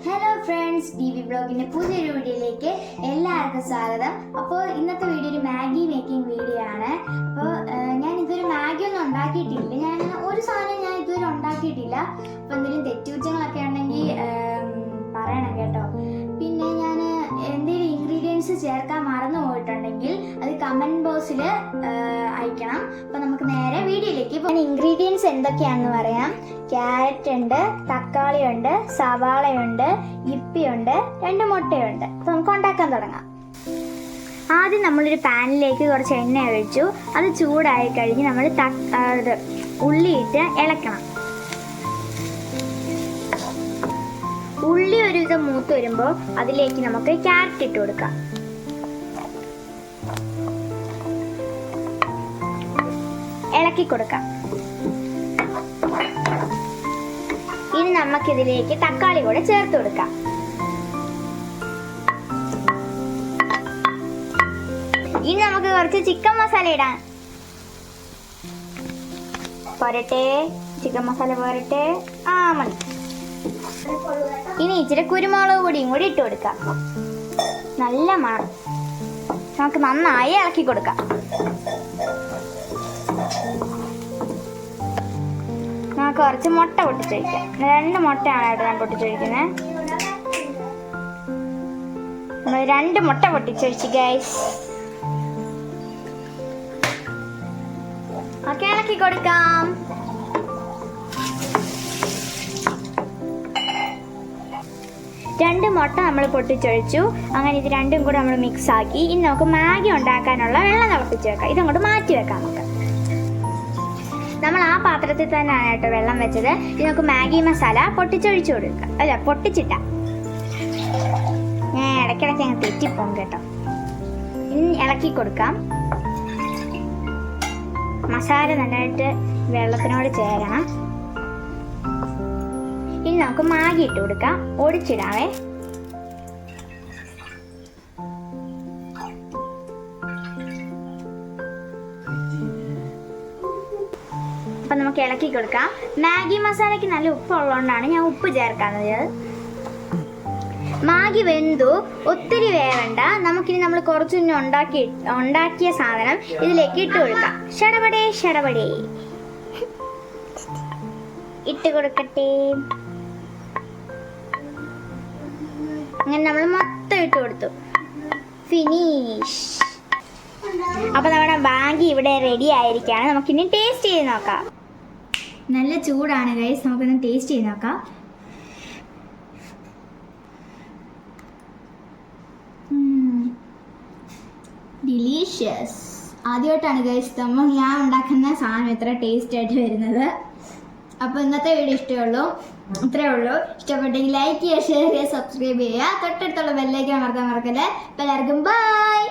Hello friends, DV ബ്ലോഗിൻ്റെ പുതിയൊരു വീഡിയോയിലേക്ക് എല്ലാവർക്കും സ്വാഗതം. അപ്പോൾ ഇന്നത്തെ വീഡിയോ ഒരു മാഗി മേക്കിംഗ് വീഡിയോ ആണ്. അപ്പോൾ ഞാൻ ഇതുവരെ മാഗി ഒന്നും ഉണ്ടാക്കിയിട്ടില്ല. ഞാൻ ഒരു സാധനം ഞാൻ ഇതുവരെ ഉണ്ടാക്കിയിട്ടില്ല. അപ്പോൾ എന്തെങ്കിലും തെറ്റുകുറ്റങ്ങളൊക്കെ ഉണ്ടെങ്കിൽ പറയണം കേട്ടോ. പിന്നെ ഞാൻ എന്തെങ്കിലും ഇൻഗ്രീഡിയൻസ് ചേർക്കാൻ മറന്നു പോയിട്ടുണ്ടെങ്കിൽ അത് കമൻറ്റ് ബോക്സിൽ അയക്കണം. അപ്പോൾ നമുക്ക് നേരെ വീഡിയോയിലേക്ക്. ഇപ്പോൾ ഇൻഗ്രീഡിയൻസ് എന്തൊക്കെയാണെന്ന് പറയാം. ക്യാരറ്റ് ഉണ്ട്, തക്കാളി ഉണ്ട്, സവാളയുണ്ട്, ഇപ്പിയുണ്ട്, 2 മുട്ടയുണ്ട്. അപ്പോൾ നമുക്ക് ഉണ്ടാക്കാൻ തുടങ്ങാം. ആദ്യം നമ്മളൊരു പാനിലേക്ക് കുറച്ച് എണ്ണ ഒഴിച്ചു. അത് ചൂടായി കഴിഞ്ഞ് നമ്മൾ ഉള്ളിയിട്ട് ഇളക്കണം. ഉള്ളി ഒരു വിധം മൂത്ത് വരുമ്പോൾ അതിലേക്ക് നമുക്ക് ക്യാരറ്റ് ഇട്ട് കൊടുക്കാം. ഇളക്കി കൊടുക്കാം. ഇനി നമുക്കിതിലേക്ക് തക്കാളി കൂടെ ചേർത്ത് കൊടുക്കാം. ഇനി നമുക്ക് കുറച്ച് ചിക്കൻ മസാല ഇടാം. പോരട്ടെ, ചിക്കൻ മസാല പോരട്ടെ. മതി. ഇനി ഇച്ചിരി കുരുമുളക് പൊടിയും കൂടി ഇട്ട് കൊടുക്കാം. നല്ല മണം. നമുക്ക് നന്നായി ഇളക്കി കൊടുക്കാം. നമുക്ക് കുറച്ച് മുട്ട പൊട്ടിച്ചൊഴിക്കാം. 2 മുട്ടയാണ് ഞാൻ പൊട്ടിച്ചൊഴിക്കുന്നത്. നമ്മൾ 2 മുട്ട പൊട്ടിച്ചൊഴിച്ച് ഗൈസ്. ഓക്കെ, ഇളക്കി കൊടുക്കാം. രണ്ട് മുട്ട നമ്മൾ പൊട്ടിച്ചൊഴിച്ചു. അങ്ങനെ ഇത് രണ്ടും കൂടെ നമ്മൾ മിക്സ് ആക്കി. ഇനി നമുക്ക് മാഗി ഉണ്ടാക്കാനുള്ള വെള്ളം തിളപ്പിച്ച് വെക്കാം. ഇതങ്ങോട്ട് മാറ്റി വെക്കാം. നമ്മൾ ആ പാത്രത്തിൽ തന്നെയാണ് കേട്ടോ വെള്ളം വെച്ചത്. ഇത് നമുക്ക് മാഗി മസാല പൊട്ടിച്ചൊഴിച്ചു കൊടുക്കാം. അല്ല, പൊട്ടിച്ചിട്ട ഞാൻ ഇടയ്ക്കിടയ്ക്ക് അങ്ങ് തെറ്റിപ്പോകും കേട്ടോ. ഇനി ഇളക്കി കൊടുക്കാം. മസാല നന്നായിട്ട് വെള്ളത്തിനോട് ചേരണം. ഇനി നമുക്ക് മാഗി ഇട്ട് കൊടുക്കാം. ഒടിച്ചിടാവേ. അപ്പൊ നമുക്ക് ഇളക്കി കൊടുക്കാം. മാഗി മസാലയ്ക്ക് നല്ല ഉപ്പ് ഉള്ളതുകൊണ്ടാണ് ഞാൻ ഉപ്പ് ചേർക്കുന്നത്. മാഗി വെന്തു, ഒത്തിരി വേവണ്ട. നമുക്കിനി നമ്മൾ കുറച്ചു ഉണ്ടാക്കിയ സാധനം ഇതിലേക്ക് ഇട്ട് കൊടുക്കാം. ഷടപടേ ഷടപടേ ഇട്ട് കൊടുക്കട്ടെ. അങ്ങനെ നമ്മൾ മൊത്തം ഇട്ട് കൊടുത്തു. ഫിനിഷ്. അപ്പൊ നമ്മുടെ മാഗി ഇവിടെ റെഡി ആയിരിക്കുകയാണ്. നമുക്കിനി ടേസ്റ്റ് ചെയ്ത് നോക്കാം. നല്ല ചൂടാണ് ഗൈസ്. നമുക്കൊന്ന് ടേസ്റ്റ് ചെയ്ത് നോക്കാം. ഡിലീഷ്യസ്. ആദ്യമായിട്ടാണ് ഗൈസ് ഞാൻ ഉണ്ടാക്കുന്ന സാധനം ഇത്ര ടേസ്റ്റ് ആയിട്ട് വരുന്നത്. അപ്പോൾ ഇന്നത്തെ വീഡിയോ ഇഷ്ടമുള്ളൂ. ഇത്രയേ ഉള്ളൂ. ഇഷ്ടപ്പെട്ടെങ്കിൽ ലൈക്ക് ചെയ്യുക, ഷെയർ ചെയ്യുക, സബ്സ്ക്രൈബ് ചെയ്യുക. തൊട്ടടുത്തുള്ള ബെല്ലൈക്കൺ അമർത്താൻ മറക്കല്ലേ. അപ്പോൾ എല്ലാവർക്കും ബൈ.